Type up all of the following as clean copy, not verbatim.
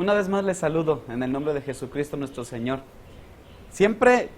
Una vez más les saludo en el nombre de Jesucristo nuestro Señor. Siempre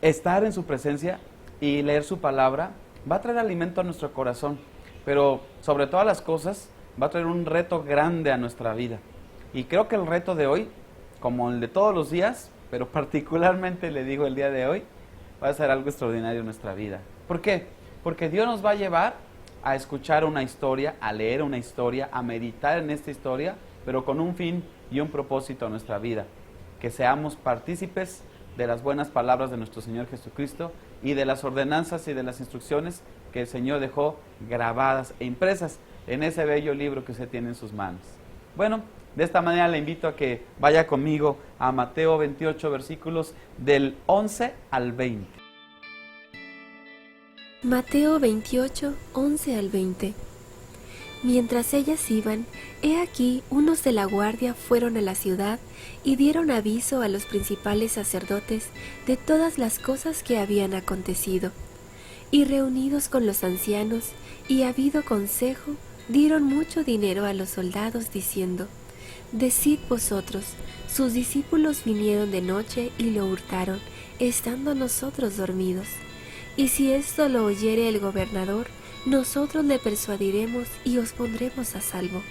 estar en su presencia y leer su palabra va a traer alimento a nuestro corazón, pero sobre todas las cosas va a traer un reto grande a nuestra vida. Y creo que el reto de hoy, como el de todos los días, pero particularmente le digo el día de hoy, va a ser algo extraordinario en nuestra vida. ¿Por qué? Porque Dios nos va a llevar a escuchar una historia, a leer una historia, a meditar en esta historia, pero con un fin y un propósito a nuestra vida. Que seamos partícipes de las buenas palabras de nuestro Señor Jesucristo y de las ordenanzas y de las instrucciones que el Señor dejó grabadas e impresas en ese bello libro que usted tiene en sus manos. Bueno, de esta manera le invito a que vaya conmigo a Mateo 28, versículos del 11 al 20. Mateo 28, 11 al 20. Mientras ellas iban, he aquí unos de la guardia fueron a la ciudad y dieron aviso a los principales sacerdotes de todas las cosas que habían acontecido. Y reunidos con los ancianos y habido consejo, dieron mucho dinero a los soldados diciendo: Decid vosotros, sus discípulos vinieron de noche y lo hurtaron, estando nosotros dormidos. Y si esto lo oyere el gobernador, nosotros le persuadiremos y os pondremos a salvo.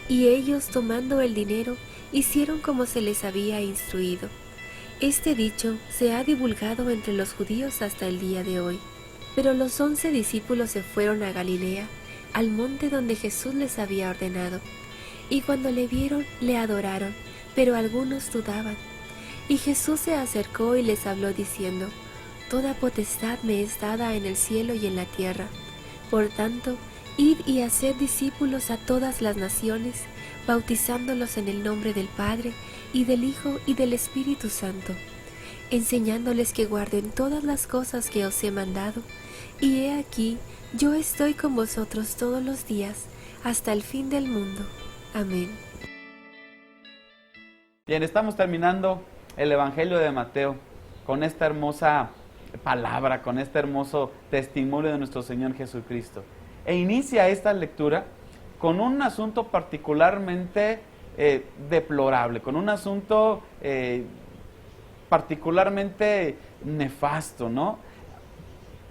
Y ellos, tomando el dinero, hicieron como se les había instruido. Este dicho se ha divulgado entre los judíos hasta el día de hoy. Pero los 11 discípulos se fueron a Galilea, al monte donde Jesús les había ordenado. Y cuando le vieron, le adoraron, pero algunos dudaban. Y Jesús se acercó y les habló diciendo: Toda potestad me es dada en el cielo y en la tierra. Por tanto, id y haced discípulos a todas las naciones, bautizándolos en el nombre del Padre, y del Hijo, y del Espíritu Santo, enseñándoles que guarden todas las cosas que os he mandado. Y he aquí, yo estoy con vosotros todos los días, hasta el fin del mundo. Amén. Bien, estamos terminando el Evangelio de Mateo con esta hermosa palabra, con este hermoso testimonio de nuestro Señor Jesucristo. E inicia esta lectura con un asunto particularmente deplorable, con un asunto particularmente nefasto, ¿no?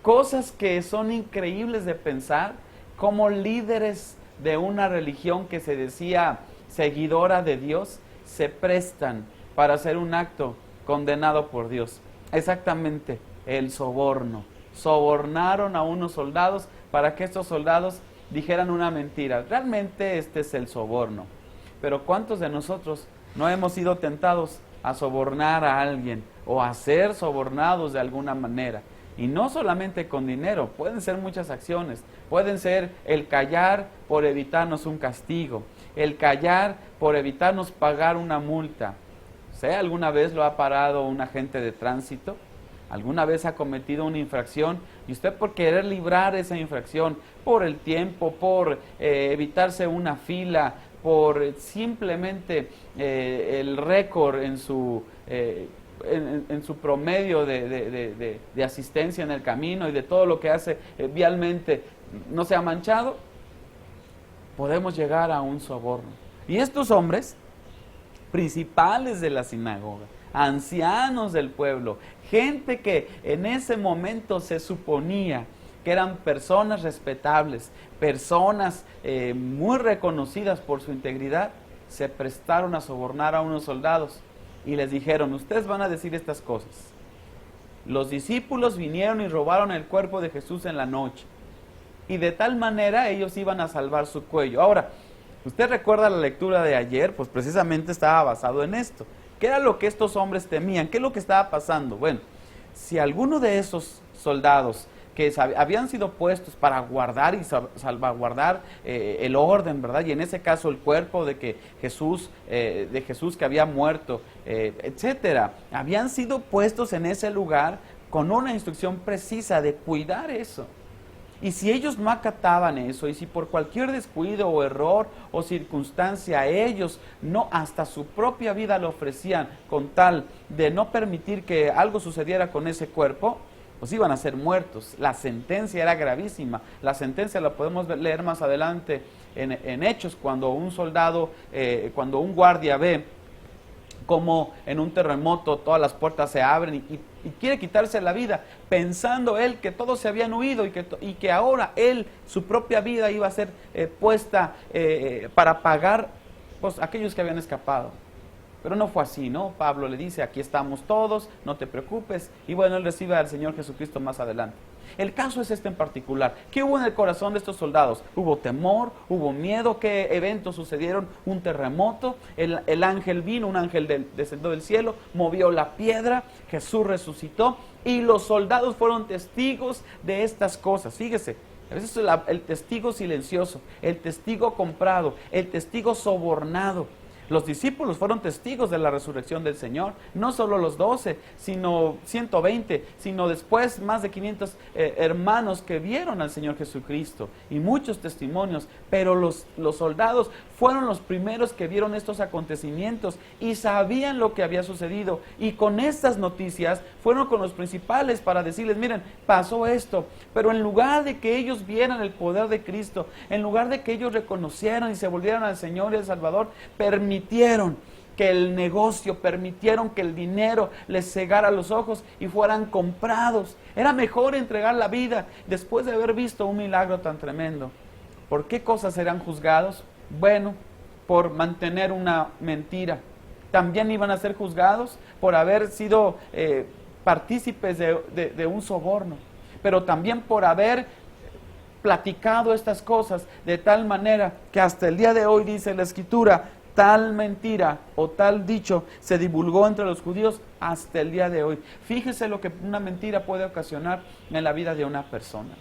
Cosas que son increíbles de pensar, como líderes de una religión que se decía seguidora de Dios, se prestan para hacer un acto condenado por Dios. Exactamente, el soborno. Sobornaron a unos soldados para que estos soldados dijeran una mentira. Realmente este es el soborno. Pero ¿cuántos de nosotros no hemos sido tentados a sobornar a alguien o a ser sobornados de alguna manera? Y no solamente con dinero, pueden ser muchas acciones. Pueden ser el callar por evitarnos un castigo, el callar por evitarnos pagar una multa. ¿Usted alguna vez lo ha parado un agente de tránsito? ¿Alguna vez ha cometido una infracción? Y usted, por querer librar esa infracción, por el tiempo, por evitarse una fila, por simplemente el récord en su promedio de asistencia en el camino y de todo lo que hace vialmente, no se ha manchado, podemos llegar a un soborno. Y estos hombres, principales de la sinagoga, ancianos del pueblo, gente que en ese momento se suponía que eran personas respetables, personas muy reconocidas por su integridad, se prestaron a sobornar a unos soldados y les dijeron: ustedes van a decir estas cosas. Los discípulos vinieron y robaron el cuerpo de Jesús en la noche, y de tal manera ellos iban a salvar su cuello. Ahora, usted recuerda la lectura de ayer, pues precisamente estaba basado en esto. ¿Qué era lo que estos hombres temían? ¿Qué es lo que estaba pasando? Bueno, si alguno de esos soldados que habían sido puestos para guardar y salvaguardar el orden, ¿verdad? Y en ese caso el cuerpo de Jesús que había muerto, etcétera, habían sido puestos en ese lugar con una instrucción precisa de cuidar eso. Y si ellos no acataban eso, y si por cualquier descuido o error o circunstancia ellos no hasta su propia vida lo ofrecían con tal de no permitir que algo sucediera con ese cuerpo, pues iban a ser muertos. La sentencia era gravísima. La sentencia la podemos leer más adelante en Hechos, cuando un soldado, cuando un guardia ve como en un terremoto todas las puertas se abren y quiere quitarse la vida, pensando él que todos se habían huido y que ahora él, su propia vida iba a ser puesta para pagar pues, aquellos que habían escapado. Pero no fue así, ¿no? Pablo le dice, aquí estamos todos, no te preocupes. Y bueno, él recibe al Señor Jesucristo más adelante. El caso es este en particular. ¿Qué hubo en el corazón de estos soldados? Hubo temor, hubo miedo. ¿Qué eventos sucedieron? Un terremoto, el ángel vino, un ángel descendió del cielo, movió la piedra, Jesús resucitó y los soldados fueron testigos de estas cosas. Fíjese, a veces el testigo silencioso, el testigo comprado, el testigo sobornado. Los discípulos fueron testigos de la resurrección del Señor, no solo los 12, sino 120, sino después más de 500 hermanos que vieron al Señor Jesucristo y muchos testimonios, pero los soldados fueron los primeros que vieron estos acontecimientos y sabían lo que había sucedido y con estas noticias fueron con los principales para decirles, miren, pasó esto, pero en lugar de que ellos vieran el poder de Cristo, en lugar de que ellos reconocieran y se volvieran al Señor y al Salvador, permitieron que el negocio, permitieron que el dinero les cegara los ojos y fueran comprados. Era mejor entregar la vida después de haber visto un milagro tan tremendo. ¿Por qué cosas serán juzgados? Bueno, por mantener una mentira. También iban a ser juzgados por haber sido partícipes de un soborno, pero también por haber platicado estas cosas de tal manera que hasta el día de hoy, dice la Escritura, tal mentira o tal dicho se divulgó entre los judíos hasta el día de hoy. Fíjese lo que una mentira puede ocasionar en la vida de una persona.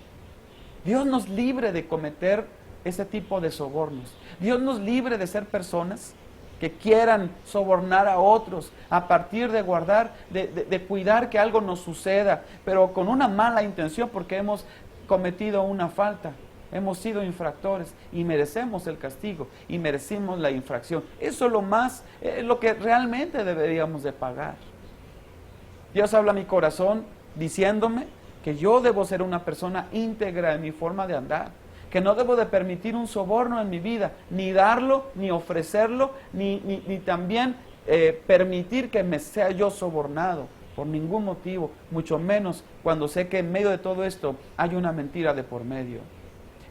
Dios nos libre de cometer ese tipo de sobornos. Dios nos libre de ser personas que quieran sobornar a otros a partir de guardar, de cuidar que algo nos suceda, pero con una mala intención porque hemos cometido una falta. Hemos sido infractores y merecemos el castigo y merecemos la infracción. Eso es lo que realmente deberíamos de pagar. Dios habla a mi corazón diciéndome que yo debo ser una persona íntegra en mi forma de andar, que no debo de permitir un soborno en mi vida, ni darlo, ni ofrecerlo, ni también permitir que me sea yo sobornado por ningún motivo, mucho menos cuando sé que en medio de todo esto hay una mentira de por medio.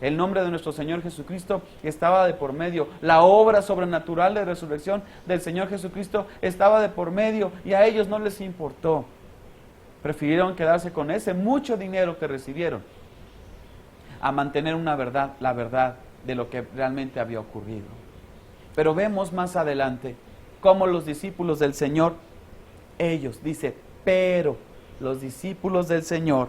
El nombre de nuestro Señor Jesucristo estaba de por medio. La obra sobrenatural de resurrección del Señor Jesucristo estaba de por medio y a ellos no les importó. Prefirieron quedarse con ese mucho dinero que recibieron a mantener la verdad de lo que realmente había ocurrido. Pero vemos más adelante cómo los discípulos del Señor, pero los discípulos del Señor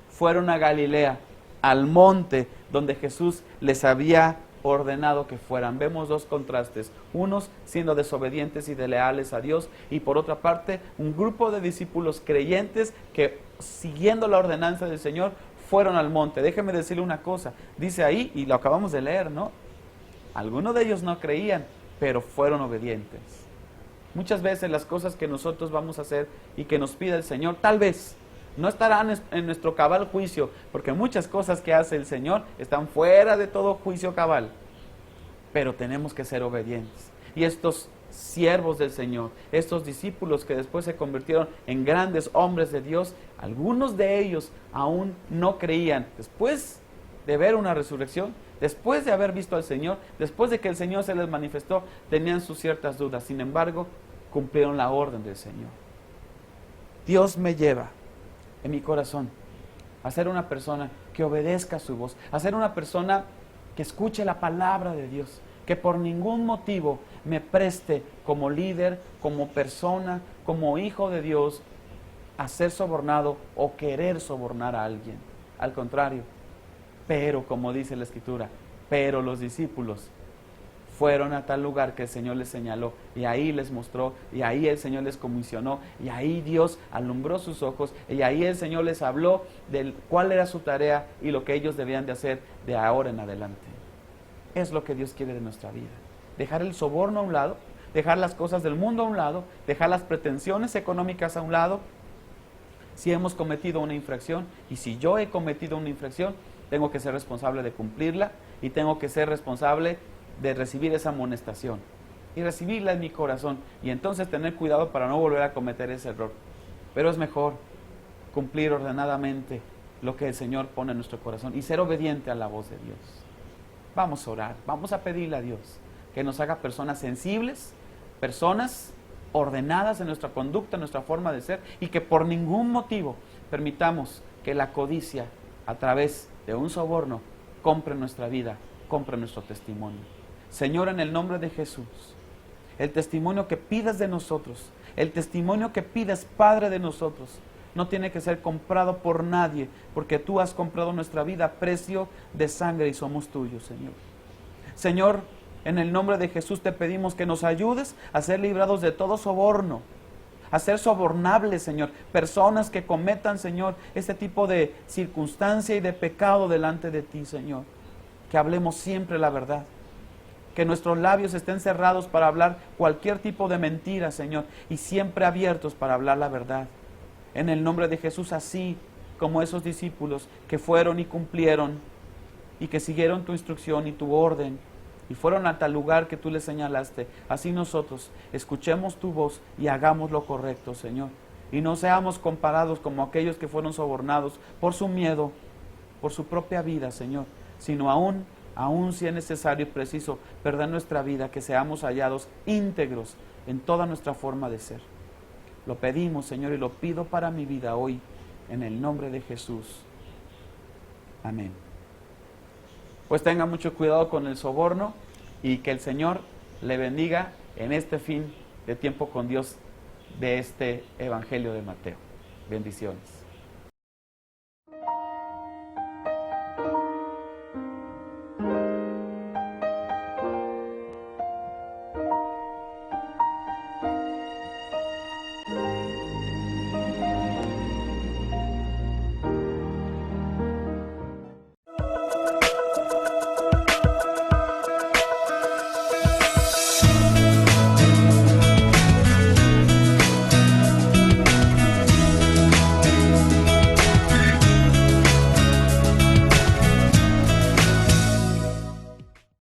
fueron a Galilea, al monte donde Jesús les había ordenado que fueran. Vemos dos contrastes, unos siendo desobedientes y desleales a Dios y por otra parte un grupo de discípulos creyentes que siguiendo la ordenanza del Señor fueron al monte. Déjeme decirle una cosa, dice ahí y lo acabamos de leer, ¿no? Algunos de ellos no creían, pero fueron obedientes. Muchas veces las cosas que nosotros vamos a hacer y que nos pide el Señor, tal vez no estarán en nuestro cabal juicio, porque muchas cosas que hace el Señor están fuera de todo juicio cabal, pero tenemos que ser obedientes. Y estos siervos del Señor, estos discípulos que después se convirtieron en grandes hombres de Dios, algunos de ellos aún no creían. Después de ver una resurrección, después de haber visto al Señor, después de que el Señor se les manifestó, tenían sus ciertas dudas. Sin embargo, cumplieron la orden del Señor. Dios me lleva en mi corazón a ser una persona que obedezca su voz, a ser una persona que escuche la palabra de Dios, que por ningún motivo me preste como líder, como persona, como hijo de Dios a ser sobornado o querer sobornar a alguien. Al contrario, pero como dice la Escritura, pero los discípulos fueron a tal lugar que el Señor les señaló y ahí les mostró y ahí el Señor les comisionó y ahí Dios alumbró sus ojos y ahí el Señor les habló de cuál era su tarea y lo que ellos debían de hacer de ahora en adelante. Es lo que Dios quiere de nuestra vida. Dejar el soborno a un lado, dejar las cosas del mundo a un lado, dejar las pretensiones económicas a un lado, si hemos cometido una infracción, y si yo he cometido una infracción, tengo que ser responsable de cumplirla y tengo que ser responsable de recibir esa amonestación y recibirla en mi corazón y entonces tener cuidado para no volver a cometer ese error. Pero es mejor cumplir ordenadamente lo que el Señor pone en nuestro corazón y ser obediente a la voz de Dios. Vamos a orar, vamos a pedirle a Dios que nos haga personas sensibles, personas ordenadas en nuestra conducta, en nuestra forma de ser, y que por ningún motivo permitamos que la codicia a través de un soborno compre nuestra vida, compre nuestro testimonio. Señor, en el nombre de Jesús, el testimonio que pidas de nosotros, el testimonio que pidas, Padre, de nosotros, no tiene que ser comprado por nadie, porque tú has comprado nuestra vida a precio de sangre y somos tuyos, Señor. Señor, en el nombre de Jesús te pedimos que nos ayudes a ser librados de todo soborno, a ser sobornables, Señor. Personas que cometan, Señor, este tipo de circunstancia y de pecado delante de ti, Señor. Que hablemos siempre la verdad. Que nuestros labios estén cerrados para hablar cualquier tipo de mentira, Señor, y siempre abiertos para hablar la verdad. En el nombre de Jesús, así como esos discípulos que fueron y cumplieron y que siguieron tu instrucción y tu orden y fueron a tal lugar que tú les señalaste, así nosotros escuchemos tu voz y hagamos lo correcto, Señor. Y no seamos comparados como aquellos que fueron sobornados por su miedo, por su propia vida, Señor, sino aún si es necesario y preciso perder nuestra vida, que seamos hallados íntegros en toda nuestra forma de ser. Lo pedimos, Señor, y lo pido para mi vida hoy, en el nombre de Jesús. Amén. Pues tenga mucho cuidado con el soborno y que el Señor le bendiga en este fin de tiempo con Dios de este Evangelio de Mateo. Bendiciones.